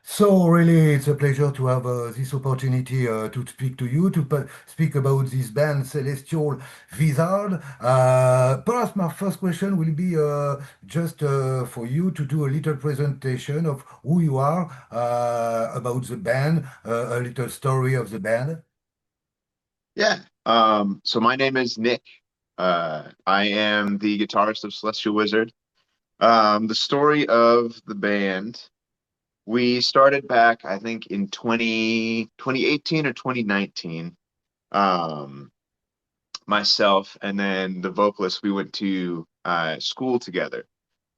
So really, it's a pleasure to have this opportunity to speak to you, to speak about this band, Celestial Wizard. Perhaps my first question will be just for you to do a little presentation of who you are, about the band, a little story of the band. Yeah. So my name is Nick. I am the guitarist of Celestial Wizard. The story of the band, we started back, I think, in 2018 or 2019. Um, Myself and then the vocalist, we went to school together.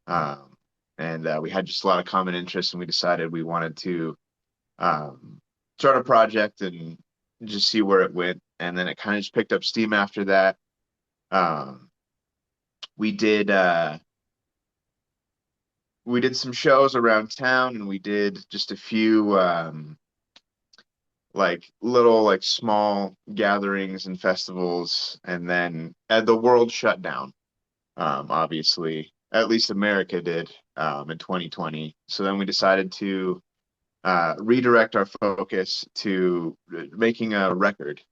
Um, and we had just a lot of common interests, and we decided we wanted to um, start a project and just see where it went. And then it kind of just picked up steam after that. Um, we did uh, we did some shows around town, and we did just a few like little like small gatherings and festivals, and then the world shut down. Obviously, at least America did in 2020. So then we decided to redirect our focus to making a record.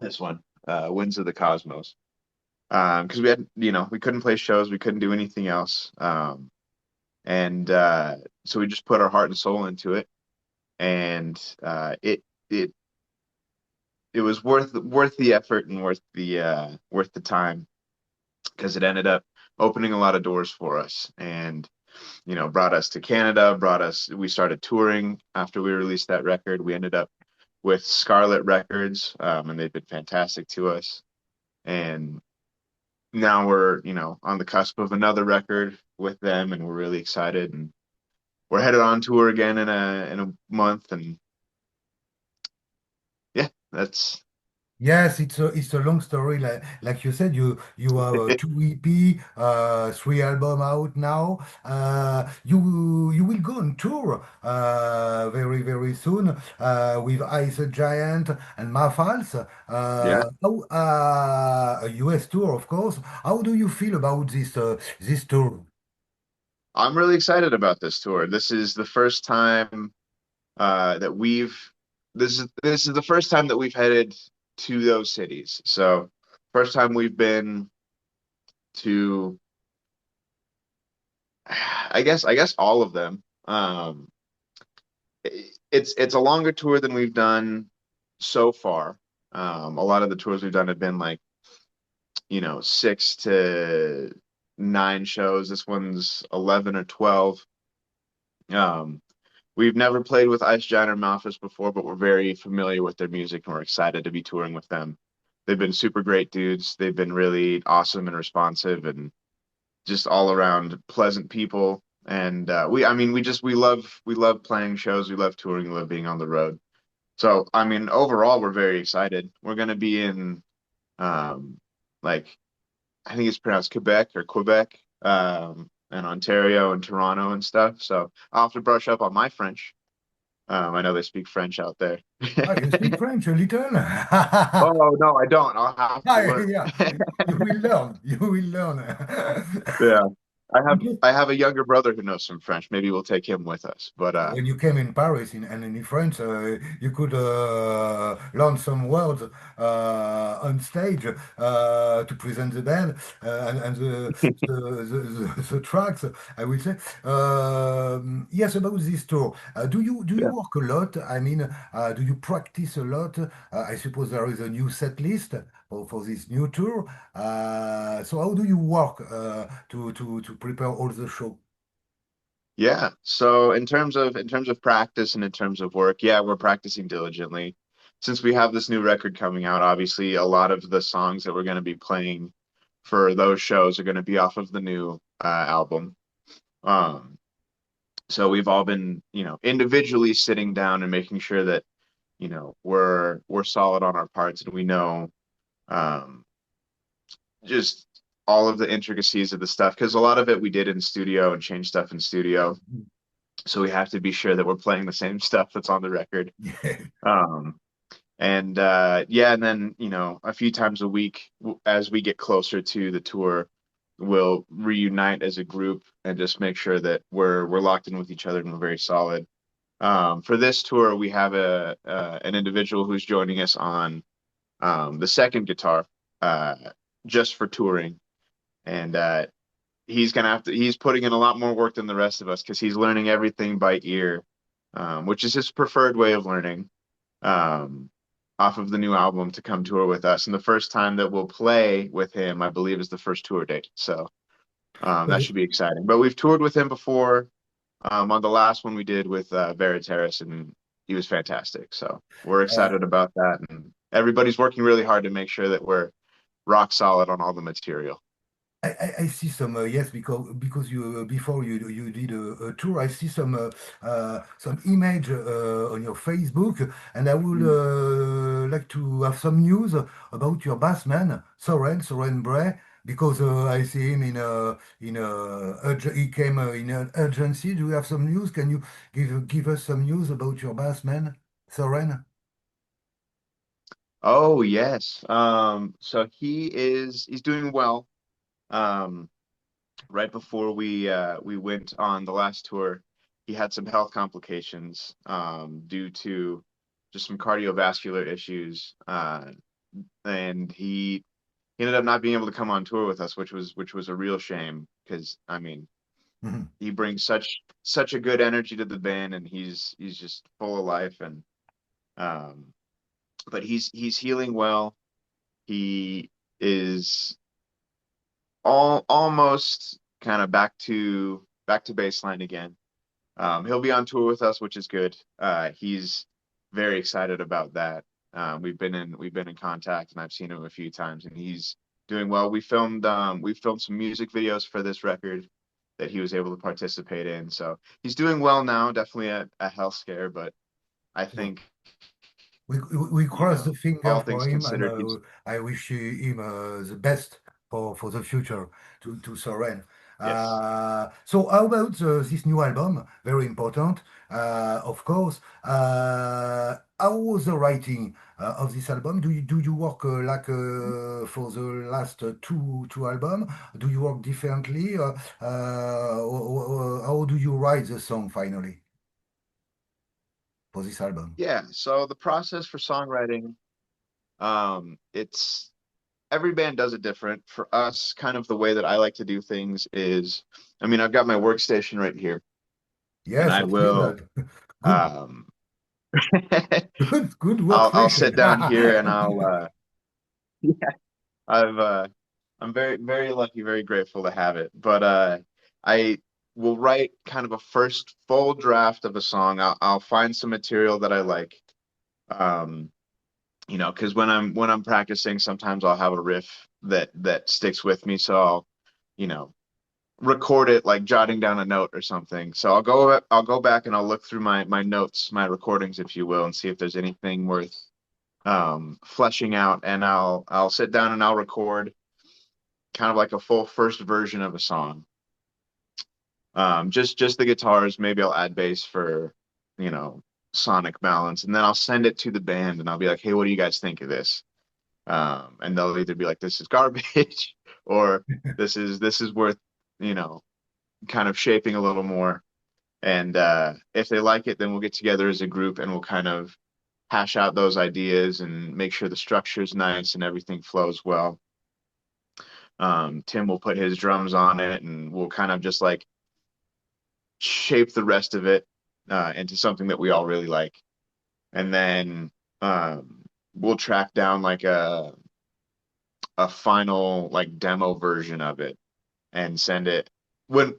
This one, Winds of the Cosmos. Because we had, we couldn't play shows, we couldn't do anything else. And So we just put our heart and soul into it, and it it was worth the effort and worth the time, because it ended up opening a lot of doors for us, and brought us to Canada, brought us we started touring after we released that record. We ended up with Scarlet Records, and they've been fantastic to us. And now we're, on the cusp of another record with them, and we're really excited, and we're headed on tour again in a month. And yeah, that's Yes, it's a long story. Like you said, you have two EP, three album out now. You will go on tour very soon with Ice Giant and Mafals. yeah. A US tour, of course. How do you feel about this tour? I'm really excited about this tour. This is the first time that we've this is the first time that we've headed to those cities. So first time we've been to, I guess all of them. It's a longer tour than we've done so far. A lot of the tours we've done have been like, 6 to 9 shows. This one's 11 or 12. Um, we've never played with Ice Giant or Malphas before, but we're very familiar with their music, and we're excited to be touring with them. They've been super great dudes. They've been really awesome and responsive, and just all around pleasant people. And I mean, we love playing shows. We love touring. We love being on the road. So, I mean, overall, we're very excited. We're going to be in, um, like, I think it's pronounced Quebec, and Ontario and Toronto and stuff. So I'll have to brush up on my French. I know they speak French out there. Oh, you speak French a little? Oh, no, I don't. I'll have to Yeah, learn. yeah. You will learn. You will learn. Yeah. I have Because I have a younger brother who knows some French. Maybe we'll take him with us. But when you came in Paris and in France, you could learn some words on stage to present the band and the tracks, I would say. Yes, about this tour, do you yeah. work a lot? I mean, do you practice a lot? I suppose there is a new set list for this new tour. So how do you work to prepare all the show? Yeah. So in terms of practice and in terms of work, yeah, we're practicing diligently. Since we have this new record coming out, obviously a lot of the songs that we're going to be playing for those shows are going to be off of the new album. Um, so we've all been, individually sitting down and making sure that, we're solid on our parts, and we know um, just all of the intricacies of the stuff, because a lot of it we did in studio and changed stuff in studio. So we have to be sure that we're playing the same stuff that's on the record. Um, and yeah, and then, a few times a week, as we get closer to the tour, we'll reunite as a group and just make sure that we're locked in with each other and we're very solid. For this tour, we have a an individual who's joining us on the second guitar, uh, just for touring, and he's gonna have to. He's putting in a lot more work than the rest of us because he's learning everything by ear, which is his preferred way of learning. Um, Off of the new album to come tour with us, and the first time that we'll play with him, I believe, is the first tour date. So that Well, should be exciting. But we've toured with him before. On the last one we did with Terrace, and he was fantastic. So we're uh, excited about that, and everybody's working really hard to make sure that we're rock solid on all the material. I see some yes, because you before you did a tour. I see some image on your Facebook, and I would Mm. like to have some news about your bass man Soren Bray, because I see him he came in an urgency. Do you have some news? Can you give us some news about your bass man Soren? Oh yes. So he's doing well. Um, right before we went on the last tour, he had some health complications due to just some cardiovascular issues, and he ended up not being able to come on tour with us, which was a real shame because I mean Mhm. he brings such a good energy to the band, and he's just full of life, and um, but he's healing well. He is almost kind of back to baseline again. He'll be on tour with us, which is good. He's very excited about that. We've been in contact, and I've seen him a few times, and he's doing well. We filmed some music videos for this record that he was able to participate in. So he's doing well now. Definitely a health scare, but I think, We you cross the know, finger all things for him, and considered, he's I wish him the best for the future to Soren. yes. So how about this new album? Very important, of course. How was the writing of this album? Do you work like for the last two album? Do you work differently? How do you write the song finally for this album? Yeah. So the process for songwriting, it's every band does it different. For us, kind of the way that I like to do things is, I mean, I've got my workstation right here, and Yes, I I've seen will, that. Good, um, good I'll workstation. sit down here and I've, I'm very lucky, very grateful to have it. But I will write kind of a first full draft of a song. I'll find some material that I like. Um, because when I'm practicing, sometimes I'll have a riff that sticks with me. So I'll, you know, record it like jotting down a note or something. So I'll go back and I'll look through my notes, my recordings, if you will, and see if there's anything worth fleshing out. And I'll sit down and I'll record kind of like a full first version of a song. Just the guitars. Maybe I'll add bass for, you know, sonic balance, and then I'll send it to the band and I'll be like, hey, what do you guys think of this? And they'll either be like, this is garbage, or this is worth, you know, kind of shaping a little more. And if they like it, then we'll get together as a group and we'll kind of hash out those ideas and make sure the structure is nice and everything flows well. Tim will put his drums on it, and we'll kind of just like shape the rest of it into something that we all really like. And then we'll track down like a final like demo version of it and send it. When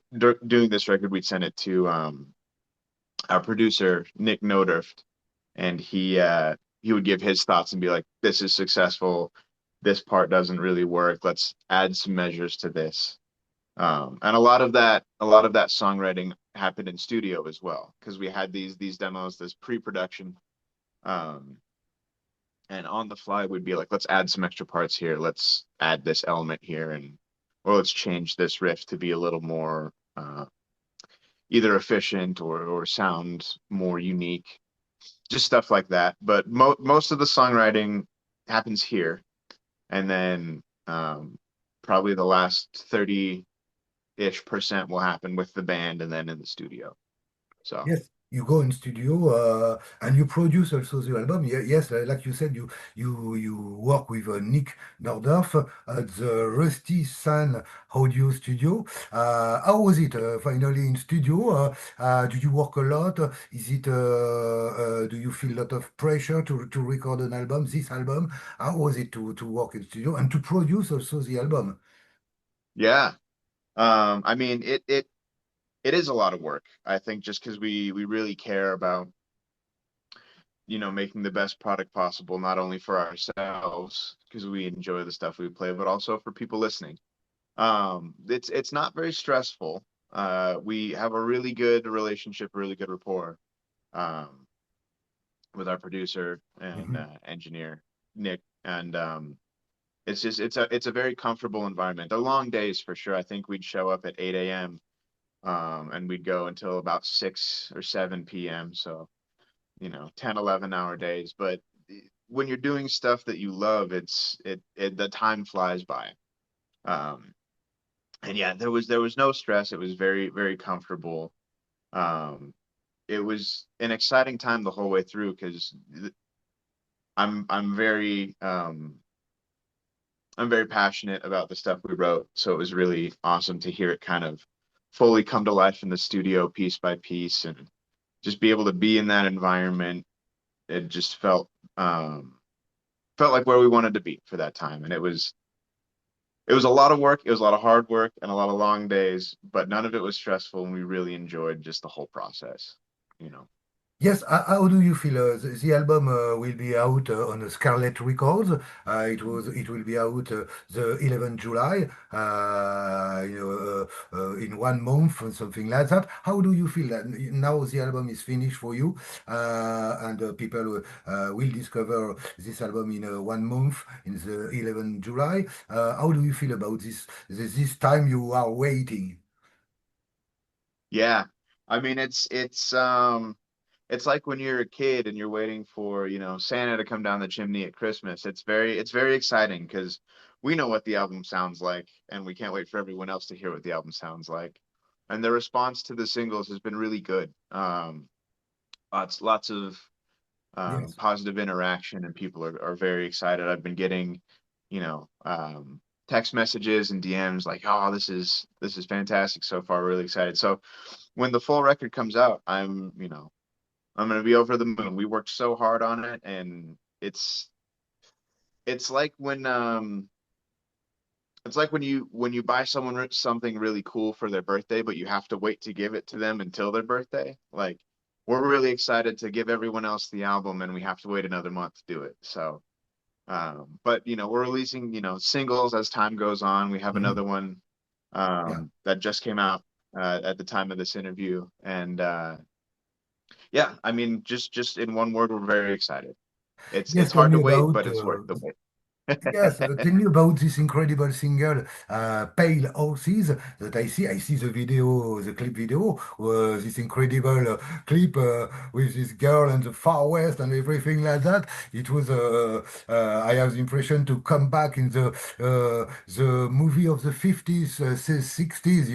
doing this record, we'd send it to our producer Nick Daggers, and he would give his thoughts and be like, "This is successful. This part doesn't really work. Let's add some measures to this." And a lot of that songwriting happened in studio as well because we had these demos, this pre-production, um, and on the fly we'd be like, let's add some extra parts here, let's add this element here, and or let's change this riff to be a little more either efficient or sound more unique, just stuff like that. But most of the songwriting happens here, and then probably the last 30-ish% will happen with the band and then in the studio. So Yes, you go in studio and you produce also the album. Yes, like you said, you work with Nick Daggers at the Rusty Sun Audio Studio. How was it finally in studio? Did you work a lot? Is it do you feel a lot of pressure to record an album, this album? How was it to work in studio and to produce also the album? yeah, I mean it is a lot of work. I think just because we really care about making the best product possible, not only for ourselves because we enjoy the stuff we play, but also for people listening. It's not very stressful. We have a really good relationship, really good rapport um, with our producer and Mhm. engineer Nick, and it's a very comfortable environment. The long days for sure. I think we'd show up at 8 a.m. And we'd go until about 6 or 7 p.m. So 10, 11 hour days. But when you're doing stuff that you love, the time flies by. Um, and yeah, there was no stress. It was very, very comfortable. Um, it was an exciting time the whole way through because I'm very passionate about the stuff we wrote. So it was really awesome to hear it kind of fully come to life in the studio piece by piece and just be able to be in that environment. It just felt like where we wanted to be for that time. And it was a lot of work. It was a lot of hard work and a lot of long days, but none of it was stressful. And we really enjoyed just the whole process, you know. Yes, how do you feel? The album will be out on Scarlet Records. It will be out the 11th July. In 1 month or something like that. How do you feel that now the album is finished for you, and people will discover this album in 1 month in the 11th July? How do you feel about this time you are waiting? Yeah. I mean, it's like when you're a kid and you're waiting for, Santa to come down the chimney at Christmas. It's very exciting because we know what the album sounds like and we can't wait for everyone else to hear what the album sounds like. And the response to the singles has been really good. Lots of Yes. positive interaction and people are very excited. I've been getting, text messages and DMs like, "Oh, this is fantastic so far. Really excited." So when the full record comes out, I'm gonna be over the moon. We worked so hard on it, and it's like when you buy someone something really cool for their birthday, but you have to wait to give it to them until their birthday. Like we're really excited to give everyone else the album, and we have to wait another month to do it. So, but we're releasing singles as time goes on. We have Mhm. another one Yeah. that just came out at the time of this interview, and yeah, I mean, just in one word, we're very excited. It's Yes, it's tell hard me to wait, about but it's worth the wait. yes, tell me about this incredible single, Pale Horses, that I see. I see the video, the clip video, this incredible clip with this girl and the Far West and everything like that. It was, I have the impression to come back in the movie of the 50s, 60s,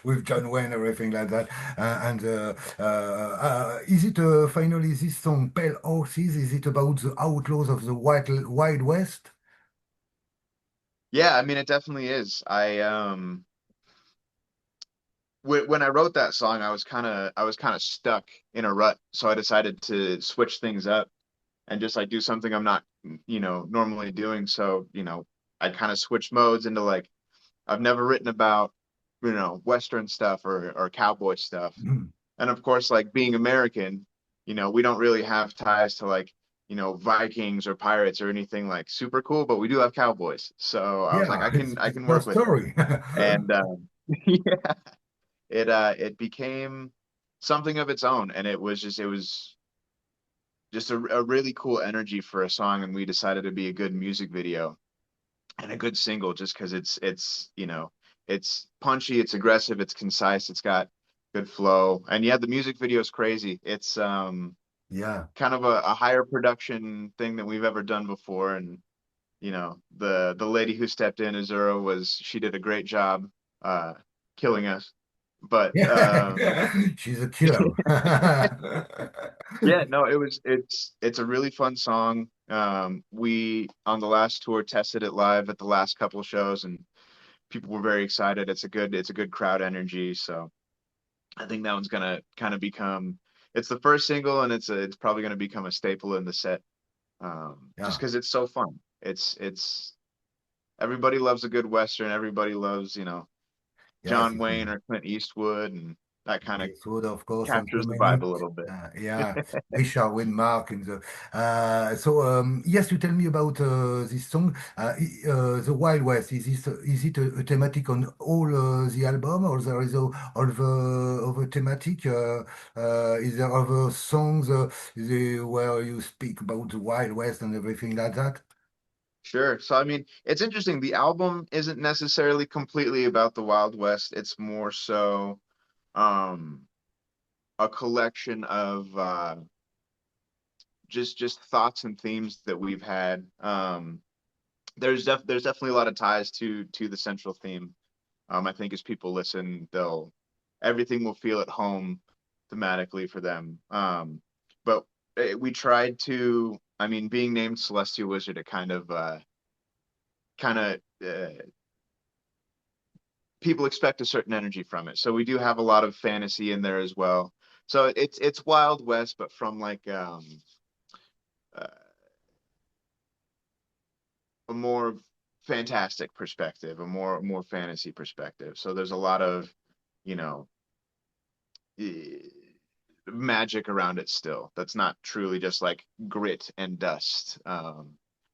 with John Wayne, everything like that. Is it finally this song, Pale Horses? Is it about the outlaws of the Wild West? Yeah, I mean, it definitely is. When I wrote that song, I was kind of stuck in a rut, so I decided to switch things up and just like do something I'm not, normally doing. So, I kind of switched modes into like I've never written about, Western stuff or cowboy stuff. Mm. And of course, like being American, we don't really have ties to like, Vikings or pirates or anything like super cool, but we do have cowboys. So I was like, Yeah, I can I it's can your work with it. story. And yeah, it became something of its own, and it was just a really cool energy for a song, and we decided to be a good music video and a good single just because it's punchy, it's aggressive, it's concise, it's got good flow, and yeah, the music video is crazy. It's Yeah. kind of a higher production thing than we've ever done before, and the lady who stepped in, Azura, she did a great job uh killing us. But Yeah, she's a killer. yeah, no, it's a really fun song. We on the last tour tested it live at the last couple of shows, and people were very excited. It's a good crowd energy. So I think that one's gonna kind of become it's the first single, and it's probably gonna become a staple in the set. Just Yeah. because it's so fun. It's everybody loves a good Western. Everybody loves, Yes, John it's Wayne or Clint Eastwood, and that kind of Eastwood, of course, and too captures the many. vibe a little bit. Yeah, Richard Widmark in the. Yes, you tell me about this song, the Wild West. Is it a thematic on all the album, or there is other thematic? Is there other songs where you speak about the Wild West and everything like that? Sure. So I mean, it's interesting. The album isn't necessarily completely about the Wild West. It's more so um a collection of just thoughts and themes that we've had. There's definitely a lot of ties to the central theme. I think as people listen, everything will feel at home thematically for them. But we tried to, I mean, being named Celestial Wizard, it kind of people expect a certain energy from it. So we do have a lot of fantasy in there as well. So it's Wild West, but from like uh, a more fantastic perspective, a more fantasy perspective. So there's a lot of, you know, eh, magic around it still. That's not truly just like grit and dust.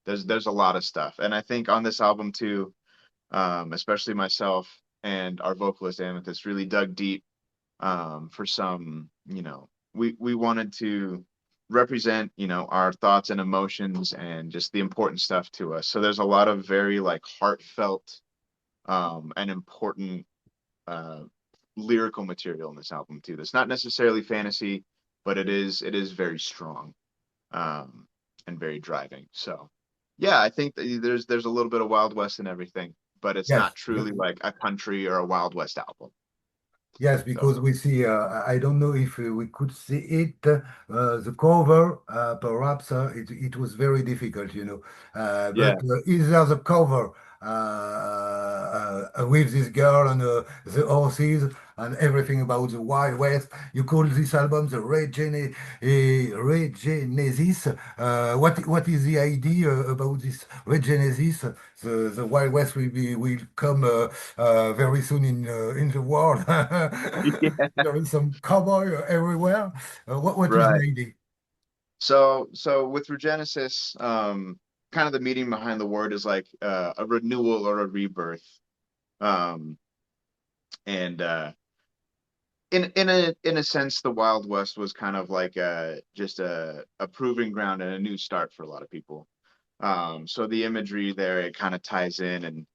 There's a lot of stuff, and I think on this album too, especially myself and our vocalist Amethyst really dug deep for some, we wanted to represent, our thoughts and emotions and just the important stuff to us. So there's a lot of very like heartfelt and important uh, lyrical material in this album too. That's not necessarily fantasy, but it is very strong um, and very driving. So yeah, I think that there's a little bit of Wild West in everything, but it's not Yes. truly like a country or a Wild West album. Yes, So because we see, I don't know if we could see it, the cover, perhaps it was very difficult, but yeah, is there the cover with this girl and the horses and everything about the Wild West? You call this album the Regenesis. What is the idea about this Regenesis? The Wild West will come very soon in the world. yeah, There is some cowboy everywhere. What is right. the idea? So with Regenesis, kind of the meaning behind the word is like a renewal or a rebirth. Um, and in a sense, the Wild West was kind of like just a proving ground and a new start for a lot of people. So the imagery there, it kind of ties in, and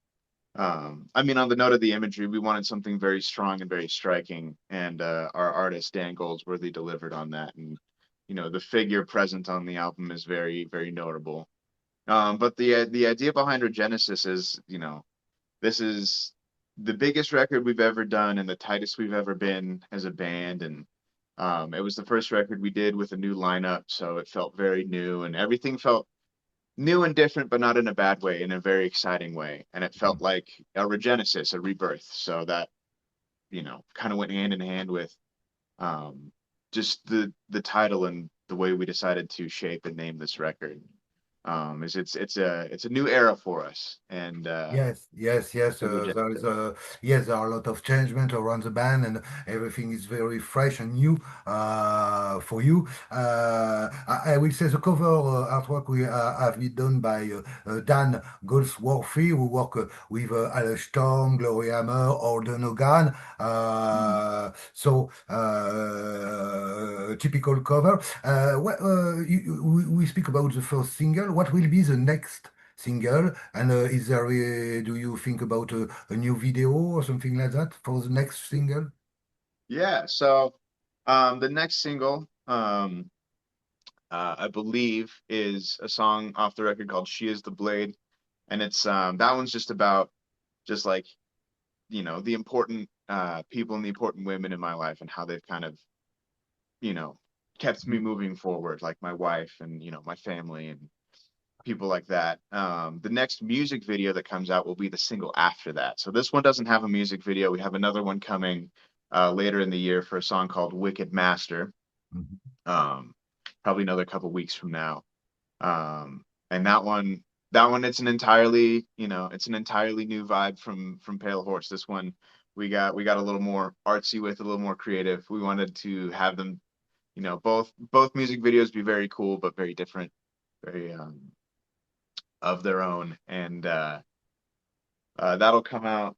I mean, on the note of the imagery, we wanted something very strong and very striking, and our artist Dan Goldsworthy delivered on that. And the figure present on the album is very, very notable. But the idea behind Regenesis is, this is the biggest record we've ever done and the tightest we've ever been as a band. And it was the first record we did with a new lineup, so it felt very new, and everything felt new and different, but not in a bad way, in a very exciting way. And it felt like a regenesis, a rebirth. So that, kind of went hand in hand with um, just the title and the way we decided to shape and name this record. Is it's a new era for us, and Yes, yes, yes. the There is regenesis. yes, there are a lot of changement around the band, and everything is very fresh and new for you. I will say the cover artwork we have been done by Dan Goldsworthy, who work with Alice Storm, Gloria Hammer, Alden Hogan. Mm. Typical cover. We speak about the first single. What will be the next single? And is there do you think about a new video or something like that for the next single? Yeah. So the next single, I believe, is a song off the record called "She Is the Blade." and it's that one's just about just like the important people and the important women in my life and how they've kind of kept me moving forward, like my wife and my family and people like that. The next music video that comes out will be the single after that. So this one doesn't have a music video. We have another one coming later in the year for a song called Wicked Master. Mhm. Um, Probably another couple weeks from now. And that one, it's an entirely new vibe from Pale Horse. This one, we got a little more artsy with, a little more creative. We wanted to have them, both music videos be very cool, but very different, very of their own. And that'll come out.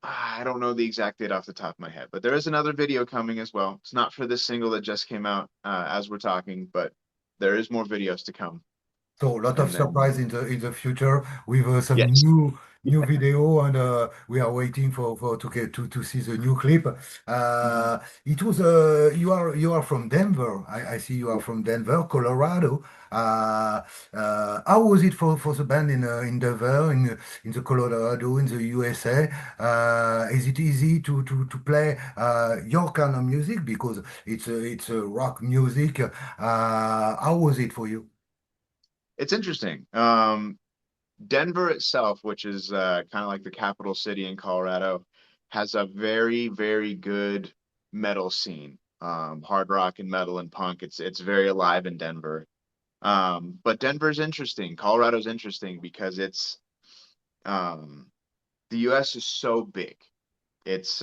I don't know the exact date off the top of my head, but there is another video coming as well. It's not for this single that just came out as we're talking, but there is more videos to come. So a lot of And then, surprise in the future with some yes. new video, and we are waiting for to get to see the new clip. Mhm. It was you are from Denver. I see you are Yeah. from Denver, Colorado. How was it for the band in Denver, in the Colorado, in the USA? Is it easy to play your kind of music because it's a rock music? How was it for you? It's interesting. Denver itself, which is kind of like the capital city in Colorado, has a very, very good metal scene. Hard rock and metal and punk. It's very alive in Denver. But Denver's interesting. Colorado's interesting because um, the U.S. is so big. It's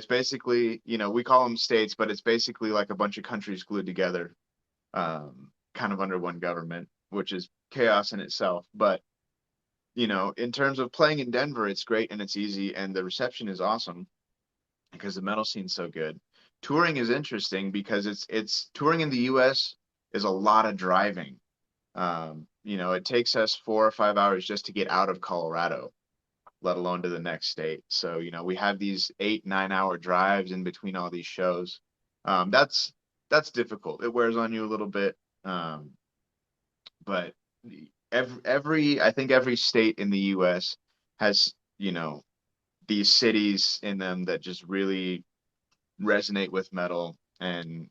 basically, we call them states, but it's basically like a bunch of countries glued together, kind of under one government, which is chaos in itself. But in terms of playing in Denver, it's great and it's easy, and the reception is awesome because the metal scene's so good. Touring is interesting because it's touring in the U.S. is a lot of driving. It takes us 4 or 5 hours just to get out of Colorado, let alone to the next state. So, we have these 8, 9 hour drives in between all these shows. That's difficult. It wears on you a little bit. Um, but I think every state in the US has, these cities in them that just really resonate with metal, and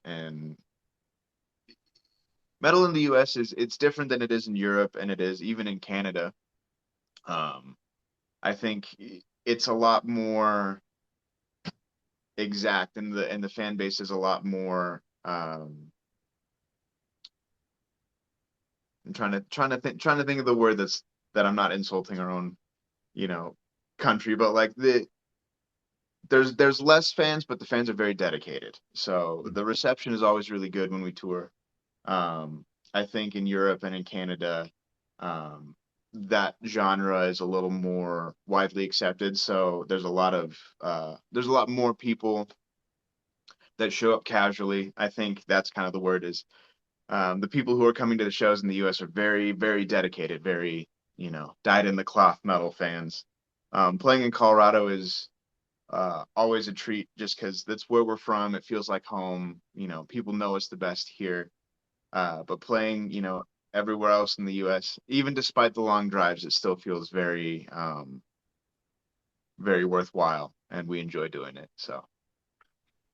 metal in the US it's different than it is in Europe, and it is even in Canada. Um, I think it's a lot more exact, and the fan base is a lot more I'm trying to think of the word that I'm not insulting our own, you know, country, but like there's less fans, but the fans are very dedicated. So the reception is always really good when we tour. I think in Europe and in Canada, um, that genre is a little more widely accepted. So there's a lot more people that show up casually. I think that's kind of the word is the people who are coming to the shows in the US are very, very dedicated, very, dyed in the cloth metal fans. Playing in Colorado is always a treat just because that's where we're from. It feels like home. People know us the best here. But playing, everywhere else in the US, even despite the long drives, it still feels very, very worthwhile, and we enjoy doing it. So,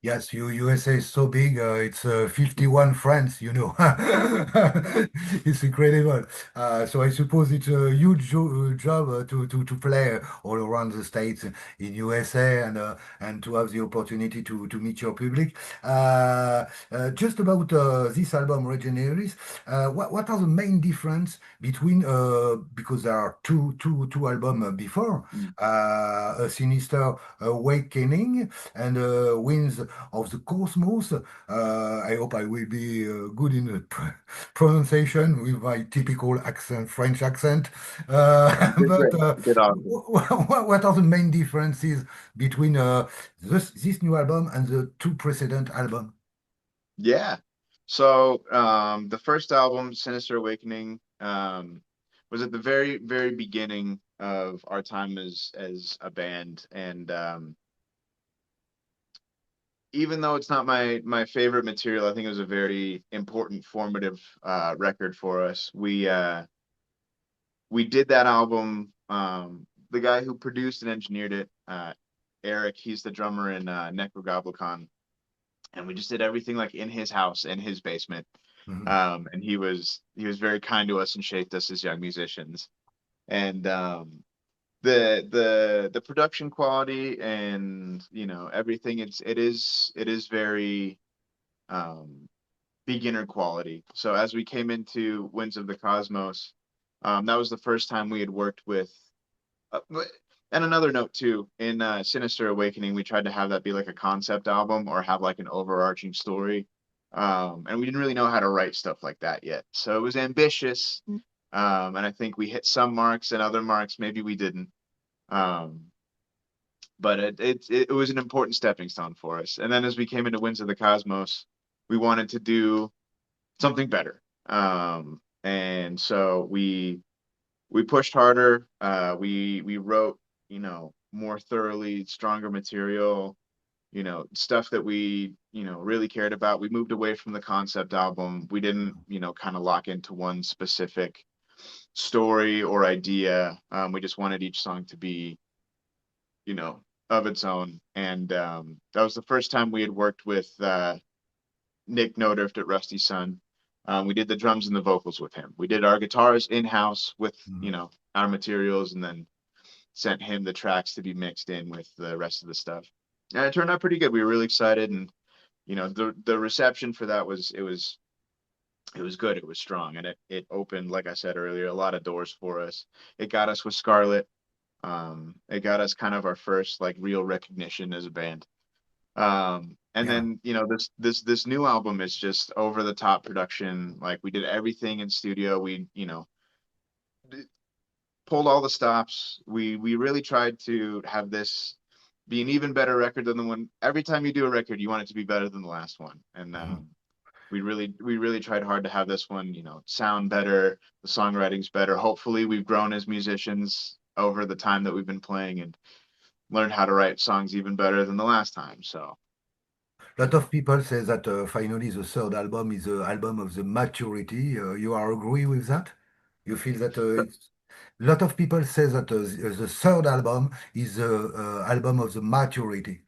Yes, USA is so big. It's 51 France, you know. It's incredible. So I suppose it's a huge job to play all around the States in USA and to have the opportunity to meet your public. Just about this album, Regenesis, what are the main difference between, because there are two albums before, mm, A Sinister Awakening and Winds of the Cosmos. I hope I will be good in the pronunciation with my typical accent, French accent. you did But great. You did awesome. what are the main differences between this new album and the two precedent albums? Yeah. So, the first album, Sinister Awakening, was at the very, very beginning of our time as a band, and even though it's not my favorite material, I think it was a very important, formative record for us. we did that album. The guy who produced and engineered it, Eric, he's the drummer in Necrogoblicon, and we just did everything like in his house, in his basement. Mhm. And he was very kind to us and shaped us as young musicians. And the production quality and everything, it is very um, beginner quality. So as we came into Winds of the Cosmos, that was the first time we had worked with. And another note too, in Sinister Awakening, we tried to have that be like a concept album or have like an overarching story. And we didn't really know how to write stuff like that yet. So it was ambitious. And I think we hit some marks and other marks maybe we didn't. Um, but it was an important stepping stone for us. And then as we came into Winds of the Cosmos, we wanted to do something better. And so we pushed harder. We wrote, more thoroughly, stronger material, stuff that we, really cared about. We moved away from the concept album. We didn't, kind of lock into one specific story or idea. We just wanted each song to be, of its own. And that was the first time we had worked with Nick Daggers at Rusty Sun. We did the drums and the vocals with him. We did our guitars in-house with, Mhm. our materials, and then sent him the tracks to be mixed in with the rest of the stuff. And it turned out pretty good. We were really excited, and the reception for that was good. It was strong, and it opened, like I said earlier, a lot of doors for us. It got us with Scarlet. It got us kind of our first like real recognition as a band. And Yeah. then this new album is just over the top production. Like we did everything in studio. We pulled all the stops. We really tried to have this be an even better record than the one. Every time you do a record, you want it to be better than the last one. And Mhm. we really tried hard to have this one, sound better. The songwriting's better. Hopefully, we've grown as musicians over the time that we've been playing and learned how to write songs even better than the last time. So, Lot of people say that finally the third album is the album of the maturity. You are agree with that? You feel that it's lot of people say that the third album is the album of the maturity.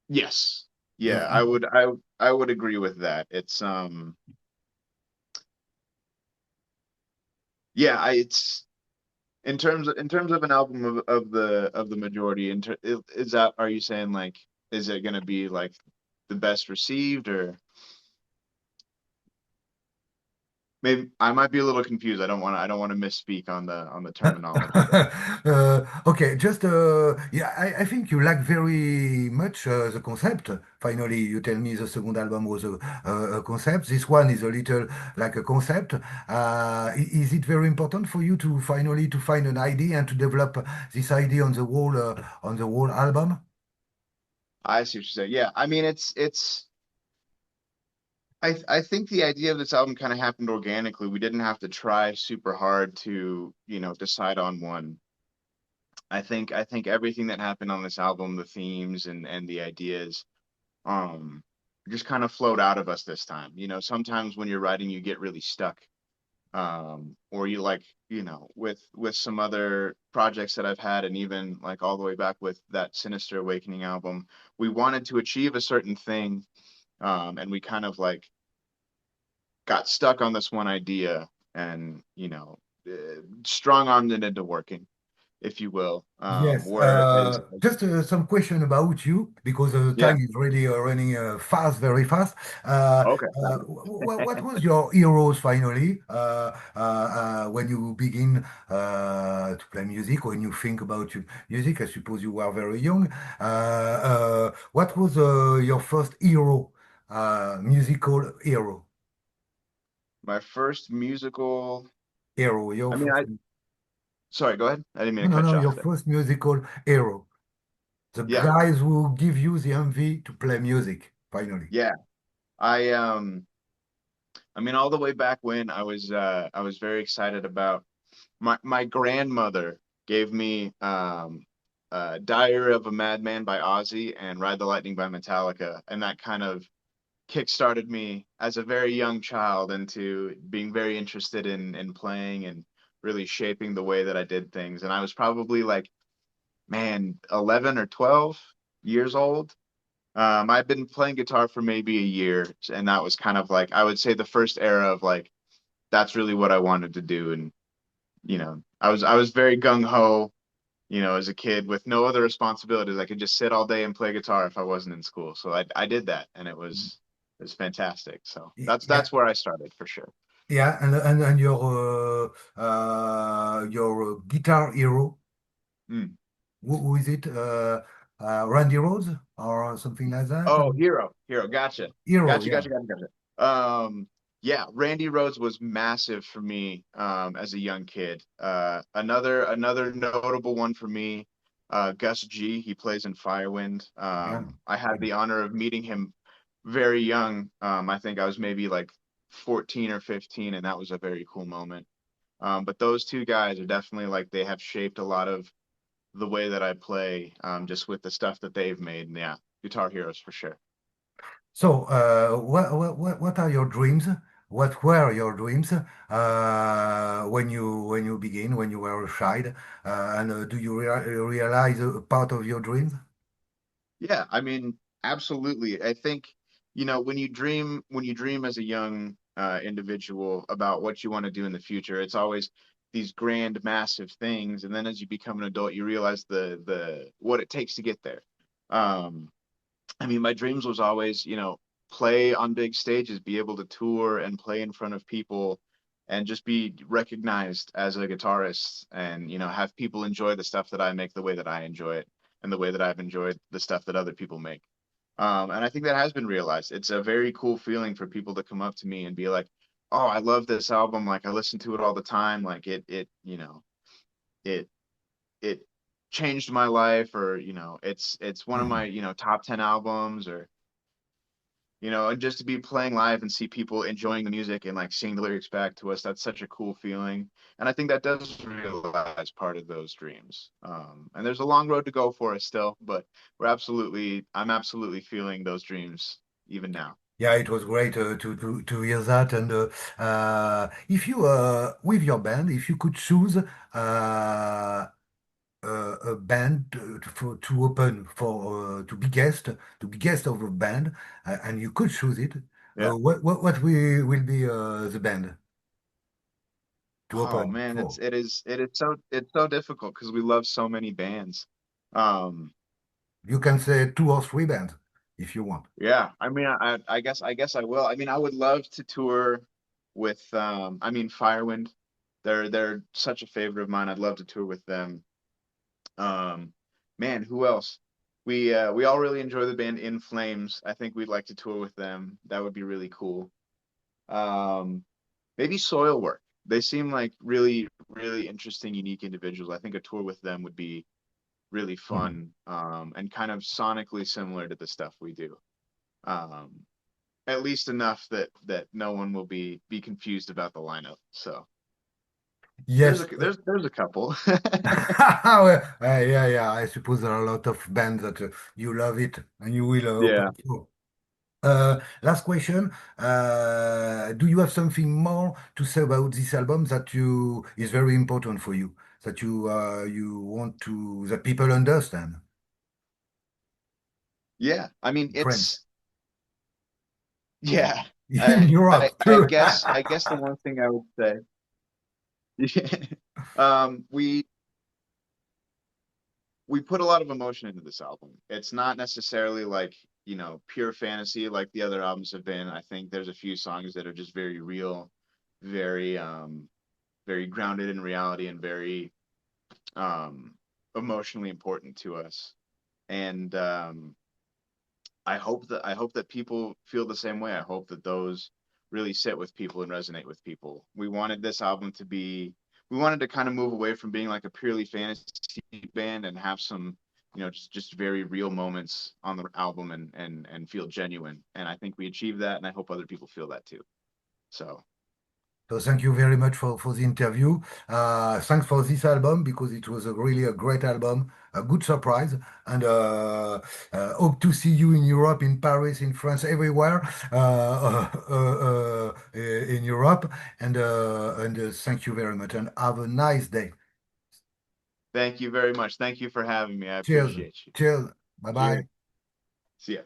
yes, You yeah, I think? would I would agree with that. It's yeah, it's in terms of an album of the majority. Is that, are you saying like, is it gonna be like the best received, or maybe I might be a little confused. I don't want to misspeak on the terminology there. Okay, just yeah, I think you like very much the concept. Finally, you tell me the second album was a concept. This one is a little like a concept. Is it very important for you to finally to find an idea and to develop this idea on the whole album? I see what you're saying. Yeah, I mean I think the idea of this album kind of happened organically. We didn't have to try super hard to, decide on one. I think everything that happened on this album, the themes and the ideas, um, just kind of flowed out of us this time. Sometimes when you're writing, you get really stuck. Or you like, with some other projects that I've had, and even like all the way back with that Sinister Awakening album, we wanted to achieve a certain thing, and we kind of like got stuck on this one idea and strong-armed it into working, if you will. Yes, Whereas, just some question about you because the yeah, time is really running fast, very fast. okay. What was your heroes finally when you begin to play music? When you think about music, I suppose you were very young. What was your first hero, musical hero? My first musical. Hero, your I mean, first. sorry, go ahead. I didn't mean No, to no, cut no, you your off there. first musical hero. The Yeah, guys who give you the envy to play music, finally. yeah. I mean, all the way back when I was very excited about my grandmother gave me Diary of a Madman by Ozzy and Ride the Lightning by Metallica, and that kind of kickstarted me as a very young child into being very interested in playing and really shaping the way that I did things. And I was probably like, man, 11 or 12 years old. I've been playing guitar for maybe a year, and that was kind of like, I would say, the first era of like, that's really what I wanted to do. And I was very gung ho, as a kid with no other responsibilities. I could just sit all day and play guitar if I wasn't in school. So I did that, and it was fantastic. So that's Yeah, that's where I started for sure. yeah, and your guitar hero, Mm. who is it? Randy Rhoads or something like that? Oh, Hero, gotcha, Hero, gotcha, yeah, gotcha, gotcha, gotcha. Yeah, Randy Rhoads was massive for me as a young kid. Another notable one for me, Gus G. He plays in Firewind. yeah. I had the honor of meeting him very young. I think I was maybe like 14 or 15, and that was a very cool moment. But those two guys are definitely like they have shaped a lot of the way that I play, just with the stuff that they've made. And yeah, guitar heroes for sure. So, what are your dreams? What were your dreams when you begin, when you were a child? And do you realize a part of your dreams? Yeah, I mean, absolutely. I think, when you dream as a young individual about what you want to do in the future, it's always these grand, massive things. And then as you become an adult, you realize the what it takes to get there. Um, I mean, my dreams was always, play on big stages, be able to tour and play in front of people and just be recognized as a guitarist and, have people enjoy the stuff that I make the way that I enjoy it and the way that I've enjoyed the stuff that other people make. And I think that has been realized. It's a very cool feeling for people to come up to me and be like, "Oh, I love this album. Like I listen to it all the time. Like it it changed my life, or it's one of my top 10 albums, or and just to be playing live and see people enjoying the music and like seeing the lyrics back to us, that's such a cool feeling. And I think that does realize part of those dreams. And there's a long road to go for us still, but I'm absolutely feeling those dreams even now. Yeah, it was great to hear that. And if you with your band, if you could choose a band to open for to be guest of a band, and you could choose it, Yeah. what will be the band to Oh open man, for? it's so difficult because we love so many bands. Um, You can say two or three bands if you want. yeah, I mean, I guess I will. I mean, I would love to tour with, I mean, Firewind. They're such a favorite of mine. I'd love to tour with them. Um, Man, who else? We all really enjoy the band In Flames. I think we'd like to tour with them. That would be really cool. Um, Maybe Soilwork. They seem like really, really interesting, unique individuals. I think a tour with them would be really Hmm. fun, and kind of sonically similar to the stuff we do. Um, at least enough that no one will be confused about the lineup. So there's a Yes. there's a couple. Well, yeah, yeah. I suppose there are a lot of bands that you love it and you will Yeah. open for. Last question. Do you have something more to say about this album that you is very important for you, that you want to that people understand, Yeah. I mean, friends yeah. in I I Europe I too? guess I guess the one thing I would say, we put a lot of emotion into this album. It's not necessarily like, pure fantasy like the other albums have been. I think there's a few songs that are just very real, very very grounded in reality, and very um emotionally important to us. And I hope that people feel the same way. I hope that those really sit with people and resonate with people. We wanted to kind of move away from being like a purely fantasy band and have some, just very real moments on the album, and feel genuine. And I think we achieved that, and I hope other people feel that too. So So thank you very much for the interview. Thanks for this album because it was really a great album, a good surprise, and hope to see you in Europe, in Paris, in France, everywhere in Europe. And thank you very much, and have a nice day. Thank you very much. Thank you for having me. I Cheers, appreciate you. cheers, bye Cheers. bye. See ya.